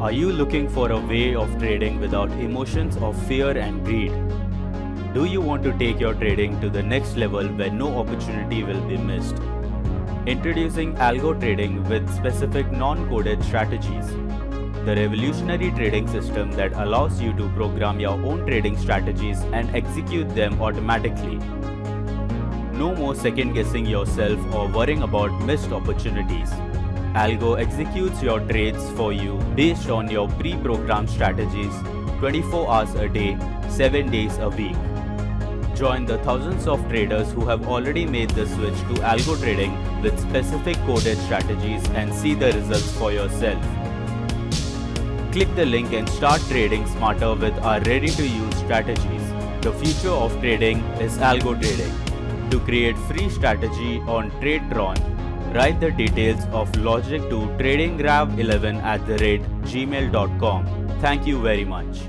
Are you looking for a way of trading without emotions of fear and greed? Do you want to take your trading to the next level where no opportunity will be missed? Introducing Algo Trading with specific non-coded strategies. The revolutionary trading system that allows you to program your own trading strategies and execute them automatically. No more second-guessing yourself or worrying about missed opportunities. Algo executes your trades for you based on your pre-programmed strategies 24 hours a day, 7 days a week. Join the thousands of traders who have already made the switch to Algo Trading with specific coded strategies and see the results for yourself. Click the link and start trading smarter with our ready-to-use strategies. The future of trading is Algo Trading. To create free strategy on TradeTron, write the details of logic to tradinggrab11@gmail.com. Thank you very much.